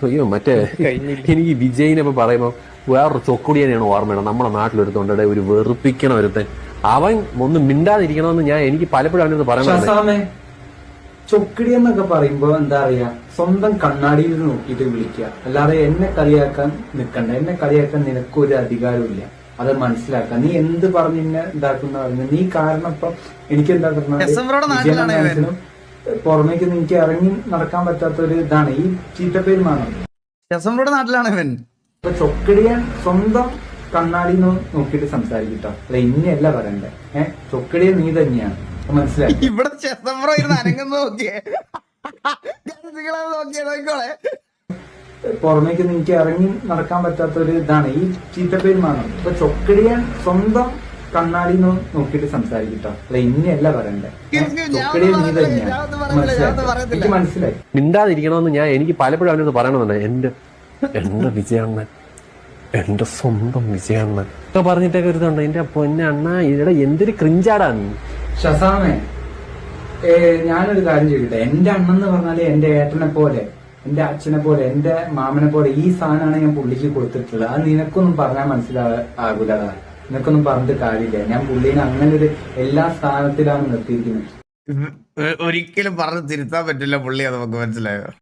അയ്യോ മറ്റേ എനിക്ക് വിജയിനൊക്കെ പറയുമ്പോ വേറൊരു ചൊക്കുടിയനെയാണ് ഓർമ്മയാണ് നമ്മുടെ നാട്ടിലൊരുത്തോണ്ടെ ഒരു വെറുപ്പിക്കണ ഒരുത്തൻ. അവൻ ഒന്ന് മിണ്ടാതിരിക്കണമെന്ന് എനിക്ക് പലപ്പോഴും അവനത് പറയണേ. ചൊക്കിടി എന്നൊക്കെ പറയുമ്പോ എന്താ പറയാ, സ്വന്തം കണ്ണാടിയിൽ നോക്കിയിട്ട് വിളിക്കുക, അല്ലാതെ എന്നെ കളിയാക്കാൻ നിൽക്കണ്ട. എന്നെ കളിയാക്കാൻ നിനക്കൊരു അധികാരമില്ല, അത് മനസ്സിലാക്കുക. നീ എന്ത് പറഞ്ഞ് എന്നെ ഇതാക്കുന്ന പറഞ്ഞു നീ കാരണം ഇപ്പൊ എനിക്ക് എന്താ പറഞ്ഞാൽ പുറമേക്ക് എനിക്ക് ഇറങ്ങി നടക്കാൻ പറ്റാത്ത ഒരു ഇതാണ് ഈ ചീത്തപ്പേരുമാണ്. നാട്ടിലാണ് ഇവൻ. ഇപ്പൊ ചൊക്കിടിയാൻ സ്വന്തം കണ്ണാടി നോക്കിയിട്ട് സംസാരിക്കട്ടോ, അല്ല ഇനിയല്ല പറയണ്ടേ. ചൊക്കിടിയ നീ തന്നെയാണ്, മനസ്സിലായി. ഇവിടെ ചെസംബ്രോ ഇരുന്ന് അനങ്ങുന്ന നോക്കിയേ, നോക്കിക്കോളെ. പുറമേക്ക് എനിക്ക് ഇറങ്ങി നടക്കാൻ പറ്റാത്ത ഒരു ഇതാണ് ഈ ചീത്തപ്പേരുമാണ്. ഇപ്പൊ ചൊക്കിടിയാൻ സ്വന്തം കണ്ണാടി നോക്കിയിട്ട് സംസാരിക്കട്ടോ, അല്ല ഇനിയല്ല പറയണ്ടേ. ചൊക്കിടിയ നീ തന്നെയാണ്, മനസ്സിലായി. എനിക്ക് മനസ്സിലായി. മിണ്ടാതിരിക്കണമെന്ന് എനിക്ക് പലപ്പോഴും അവനത് പറയണമെന്നുണ്ട്. എന്റെ വിജയണ്ണൻ, എന്റെ സ്വന്തം വിജയണ്ണൻ ഒക്കെ പറഞ്ഞിട്ടൊക്കെ ഒരുതുണ്ട്. എന്റെ പൊന്നണ്ണ ഇവിടെ എന്തൊരു ക്രിഞ്ചാടാ നീ. ഷസാമേ, ഞാനൊരു കാര്യം ചോദിക്കട്ടെ. എന്റെ അണ്ണൻ എന്ന് പറഞ്ഞാല് എന്റെ ഏട്ടനെ പോലെ, എന്റെ അച്ഛനെ പോലെ, എന്റെ മാമനെ പോലെ ഈ സാധനമാണ് ഞാൻ പുള്ളിക്ക് കൊടുത്തിട്ടുള്ളത്. അത് നിനക്കൊന്നും പറഞ്ഞാൽ മനസ്സിലാകൂലതാ, നിനക്കൊന്നും പറഞ്ഞിട്ട് കാര്യമില്ല. ഞാൻ പുള്ളീനെ അങ്ങനെ ഒരു എല്ലാ സ്ഥാനത്തിലാണ് നിർത്തിയിരിക്കുന്നത്. ഒരിക്കലും പറഞ്ഞ് തിരുത്താൻ പറ്റില്ല പുള്ളി, അത് നമുക്ക് മനസ്സിലായോ?